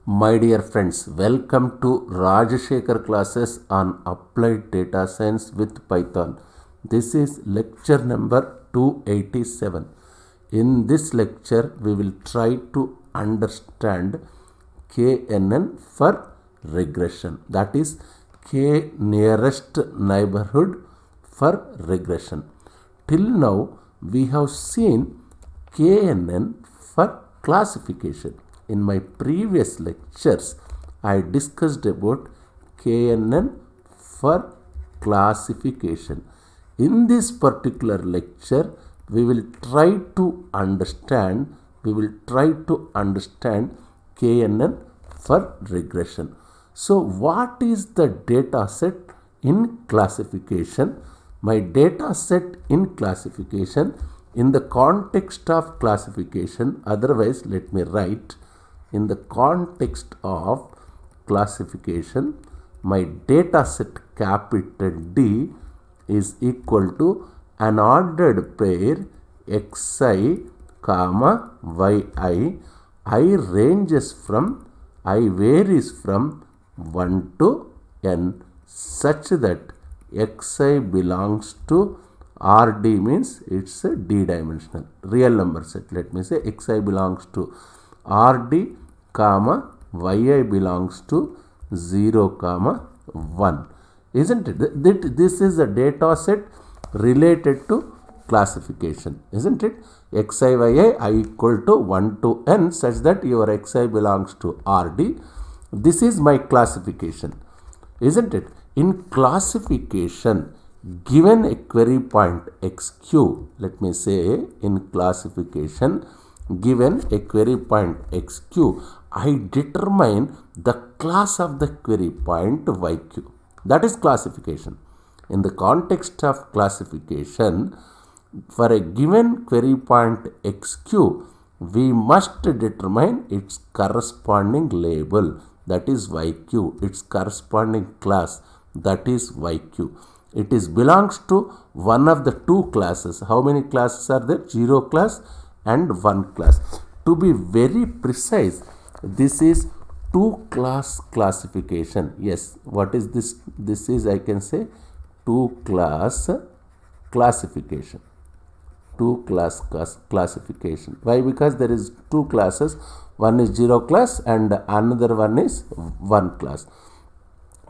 My dear friends, welcome to Rajashekhar classes on Applied Data Science with Python. This is lecture number 287. In this lecture, we will try to understand KNN for regression. That is K nearest neighborhood for regression. Till now, we have seen KNN for classification. In my previous lectures, I discussed about KNN for classification. In this particular lecture, we will try to understand KNN for regression. So, what is the data set in classification? My data set in classification, in the context of classification, otherwise let me write, in the context of classification, my data set capital D is equal to an ordered pair xi comma yi. I ranges from, I varies from 1 to n such that xi belongs to Rd, means it's a d-dimensional real number set. Let me say xi belongs to Rd comma yi belongs to 0 comma 1. Isn't it? This is a data set related to classification, isn't it? Xi yi I equal to 1 to n such that your xi belongs to Rd. This is my classification, isn't it? In classification, given a query point xq, let me say in classification, given a query point xq, I determine the class of the query point yq. That is classification. In the context of classification, for a given query point xq, we must determine its corresponding label, that is yq, its corresponding class, that is yq. It is belongs to one of the two classes. How many classes are there? 0 class and 1 class. To be very precise, this is 2 class classification. Yes, what is this? This is, I can say, 2 class classification. 2 class classification. Why? Because there is 2 classes. One is 0 class and another one is 1 class.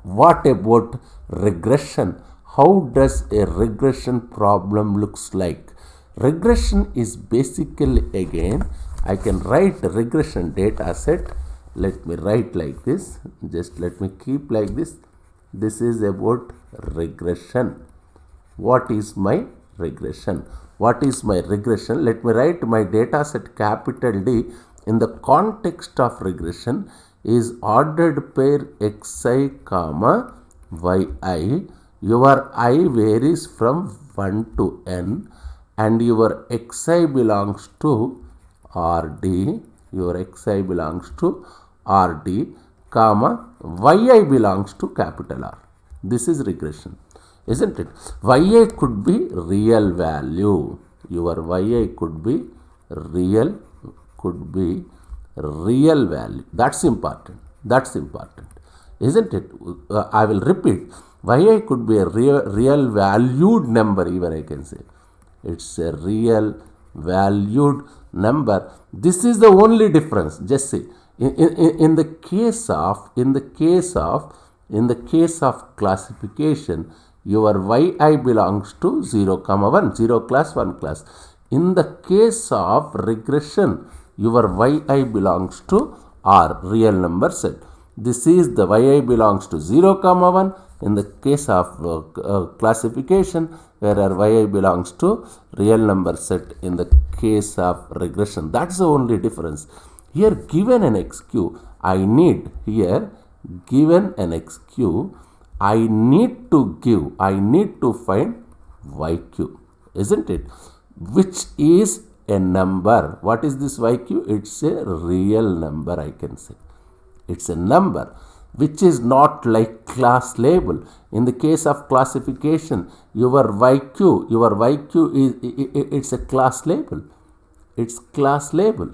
What about regression? How does a regression problem looks like? Regression is basically, again, I can write a regression data set. Let me write like this. Just let me keep like this. This is about regression. What is my regression? What is my regression? Let me write my data set capital D. In the context of regression is ordered pair xi comma yi. Your I varies from 1 to n and your xi belongs to Rd. Your xi belongs to Rd comma yi belongs to capital R. This is regression, isn't it? Yi could be real value. Your yi could be real value. That's important. Isn't it? I will repeat. Yi could be a real valued number, even I can say. It's a real valued number. This is the only difference. Just see. In the case of classification, your yi belongs to 0 comma 1, 0 class, 1 class. In the case of regression, your yi belongs to R, real number set. This is the yi belongs to 0 comma 1 in the case of classification, where yi belongs to real number set in the case of regression. That's the only difference. Here, given an xq, I need to find yq, isn't it? Which is a number. What is this yq? It's a real number, I can say. It's a number which is not like class label. In the case of classification, your yq is, it's a class label. It's class label.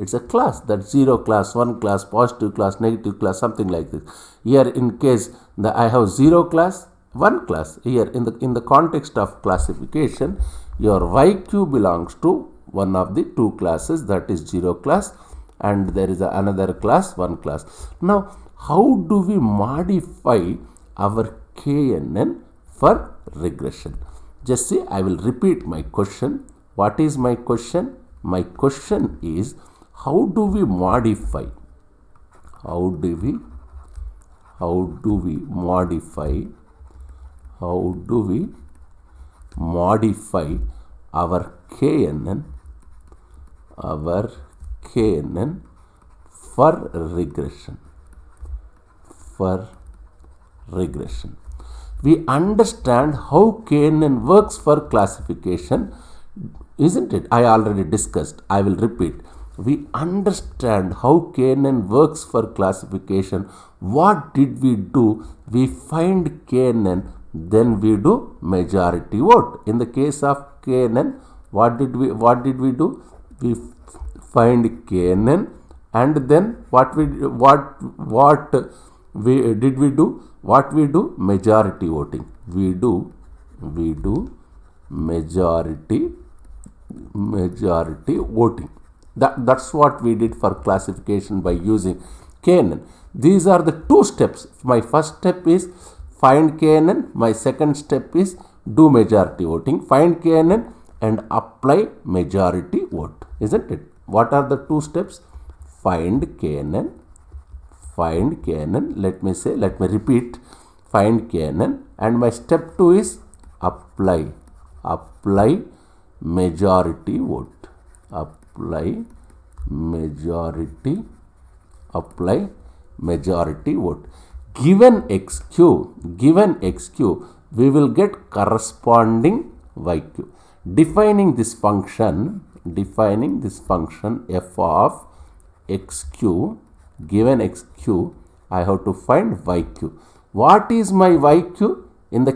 It's a class, that 0 class, 1 class, positive class, negative class, something like this. Here in case I have 0 class, 1 class. Here in the context of classification, your YQ belongs to one of the two classes, that is 0 class, and there is another class, 1 class. Now, how do we modify our KNN for regression? Just see, I will repeat my question. What is my question? My question is, how do we modify? How do we modify? How do we modify our KNN? Our KNN for regression. For regression. We understand how KNN works for classification, isn't it? I already discussed. I will repeat. We understand how KNN works for classification. What did we do? We find KNN, then we do majority vote. In the case of KNN, what did we do? We find KNN, and then what we do? What we do? Majority voting. We do majority voting. That's what we did for classification by using KNN. These are the two steps. My first step is find KNN. My second step is do majority voting. Find KNN and apply majority vote. Isn't it? What are the two steps? Find KNN. Find KNN. Let me repeat. Find KNN. And my step 2 is apply majority vote. Apply majority vote. Given XQ, we will get corresponding YQ. Defining this function f of XQ, given XQ, I have to find YQ. What is my YQ? In the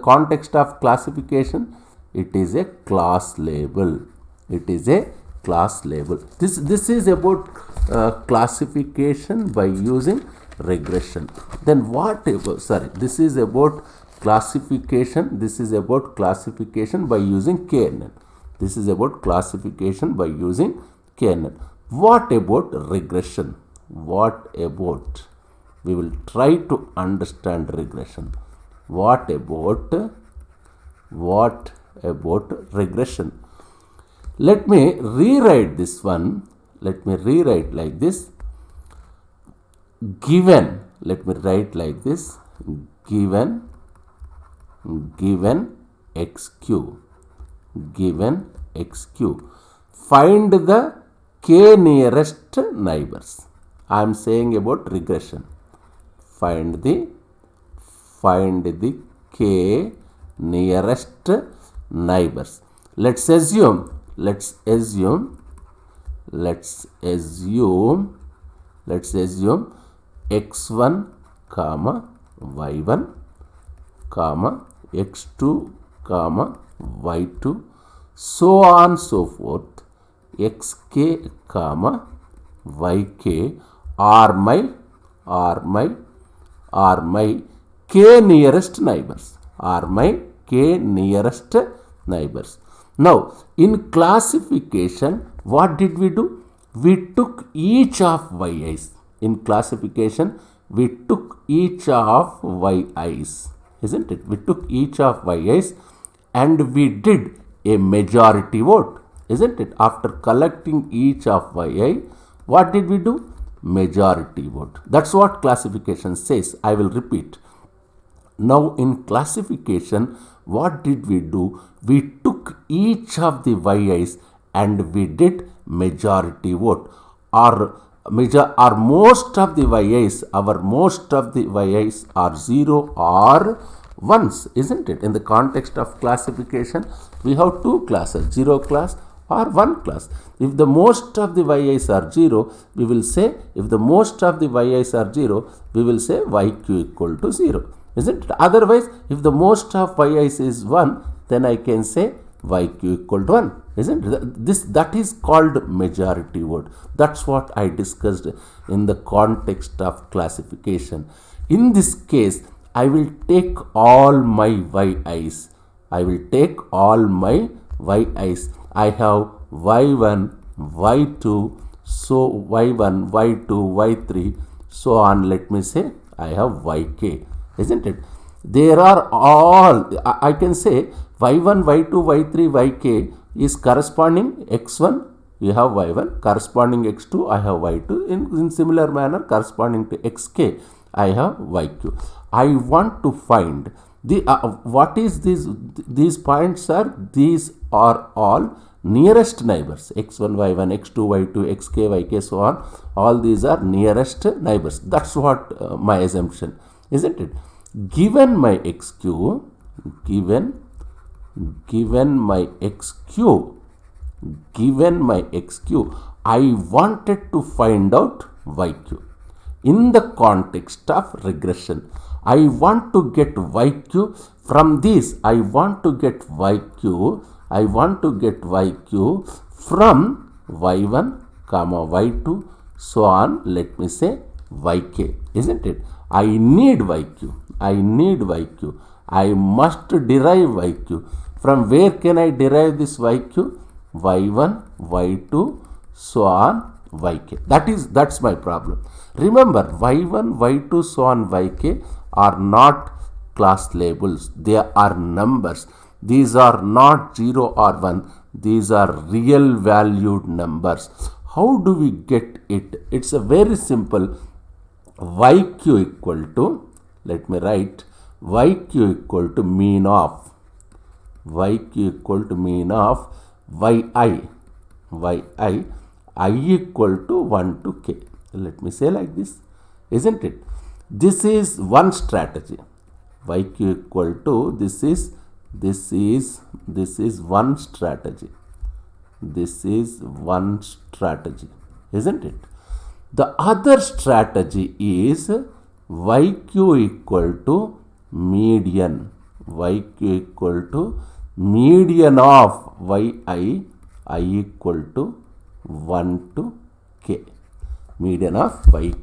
context of classification, it is a class label. It is a class label. This is about classification by using regression. Then this is about classification. This is about classification by using KNN. This is about classification by using KNN. What about regression? What about? We will try to understand regression. What about regression? Let me rewrite this one. Let me rewrite like this. Given, let me write like this. Given XQ. Given XQ. Find the K nearest neighbors. I am saying about regression. Find the K nearest neighbors. Let's assume x1 comma y1 comma x2 comma y2 so on so forth, xk comma yk are my k nearest neighbors. Are my k nearest neighbors. Now, in classification, what did we do? We took each of yi's. In classification, we took each of yi's. Isn't it? We took each of yi's and we did a majority vote. Isn't it? After collecting each of yi, what did we do? Majority vote. That's what classification says. I will repeat. Now, in classification, what did we do? We took each of the yi's and we did majority vote. Our most of the yi's are 0 or 1s, isn't it? In the context of classification, we have two classes, 0 class or 1 class. If the most of the yi's are 0, we will say, if the most of the yi's are 0, we will say yq equal to 0. Isn't it? Otherwise, if the most of yi's is 1, then I can say yq equal to 1, isn't it? That is called majority vote. That's what I discussed in the context of classification. In this case, I will take all my yi's. I will take all my yi's. I have y1, y2, so y1, y2, y3, so on. Let me say I have yk, isn't it? There are all, I can say y1, y2, y3, yk is corresponding x1, you have y1, corresponding x2, I have y2. In similar manner, corresponding to xk, I have yq. I want to find the what is these points are, these are all nearest neighbors, x1, y1, x2, y2, xk, yk, so on. All these are nearest neighbors. That's what my assumption, isn't it? Given my xq, given my xq, I wanted to find out yq. In the context of regression, I want to get yq from this. I want to get yq from y1, y2, so on. Let me say yk, isn't it? I need yq. I must derive yq. From where can I derive this yq? y1, y2, so on, yk. That's my problem. Remember, y1, y2, so on, yk are not class labels. They are numbers. These are not 0 or 1. These are real valued numbers. How do we get it? It's a very simple. Yq equal to, let me write, yq equal to mean of, yi, I equal to 1 to k. Let me say like this, isn't it? This is one strategy. Yq equal to, this is one strategy. This is one strategy, isn't it? The other strategy is yq equal to median. Yq equal to median of yi, I equal to 1 to k. Median of yi,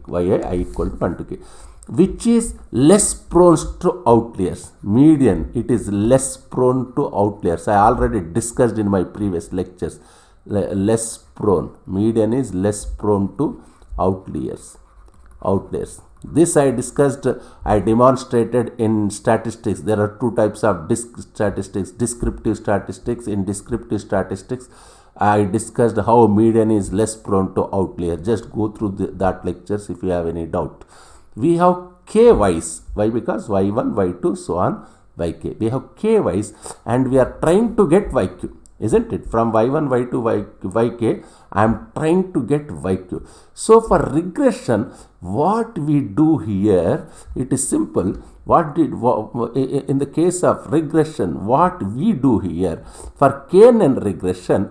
I equal to 1 to k. Which is less prone to outliers. Median, it is less prone to outliers. I already discussed in my previous lectures. Less prone. Median is less prone to outliers. This I discussed, I demonstrated in statistics. There are two types of statistics, descriptive statistics. In descriptive statistics, I discussed how median is less prone to outlier. Just go through that lectures if you have any doubt. We have k y's. Why? Because y1, y2, so on, yk. We have k y's and we are trying to get yq, isn't it? From y1, y2, yk, I am trying to get yq. So for regression, what we do here, it is simple. In the case of regression, what we do here for KNN regression,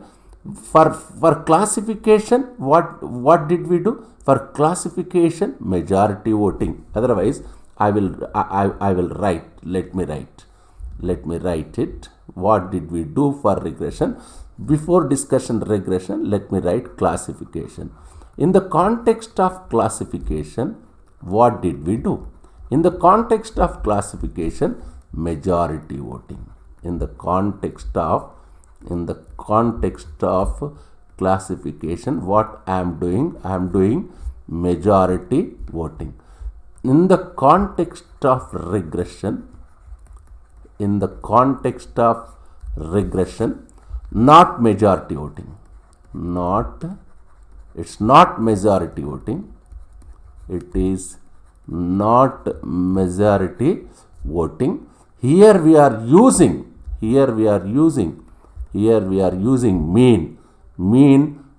for classification, what did we do? For classification, majority voting. Otherwise, I will write. Let me write it. What did we do for regression? Before discussion regression, let me write classification. In the context of classification, what did we do? In the context of classification, majority voting. In the context of classification, what I am doing? I am doing majority voting. In the context of regression, not majority voting. It's not majority voting. It is not majority voting. Here we are using mean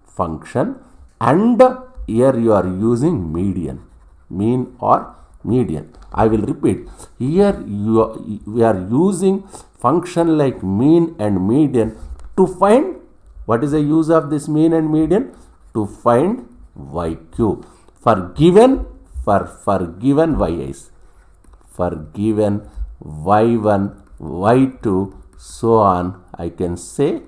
function, and here you are using mean or median. I will repeat. Here we are using function like mean and median to find, what is the use of this mean and median? To find yq for given yi's, for given y1, y2, so on, I can say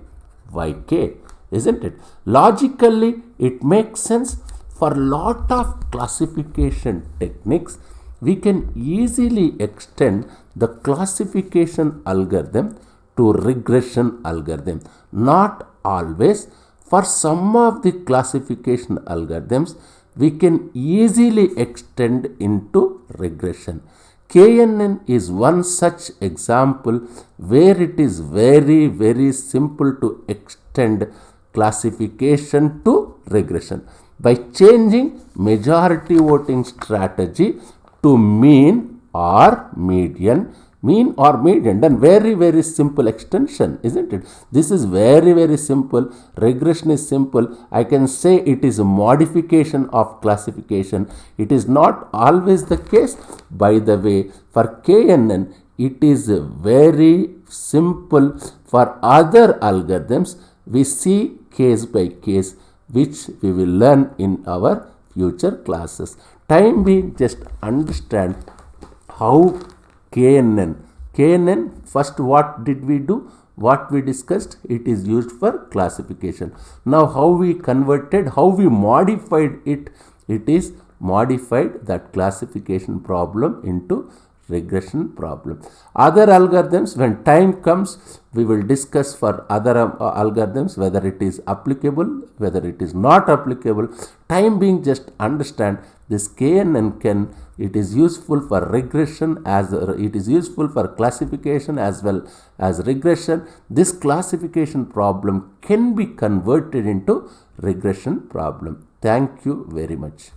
yk, isn't it? Logically, it makes sense. For lot of classification techniques, we can easily extend the classification algorithm to regression algorithm. Not always. For some of the classification algorithms, we can easily extend into regression. KNN is one such example where it is very simple to extend classification to regression by changing majority voting strategy to mean or median. Then very simple extension, isn't it? This is very simple. Regression is simple. I can say it is a modification of classification. It is not always the case. By the way, for KNN, it is very simple. For other algorithms, we see case by case, which we will learn in our future classes. Time being, just understand how KNN, first what did we do? What we discussed, it is used for classification. Now how we converted, how we modified it, it is modified that classification problem into regression problem. Other algorithms, when time comes, we will discuss for other algorithms whether it is applicable, whether it is not applicable. Time being, just understand this KNN it is useful for regression as it is useful for classification as well as regression. This classification problem can be converted into regression problem. Thank you very much.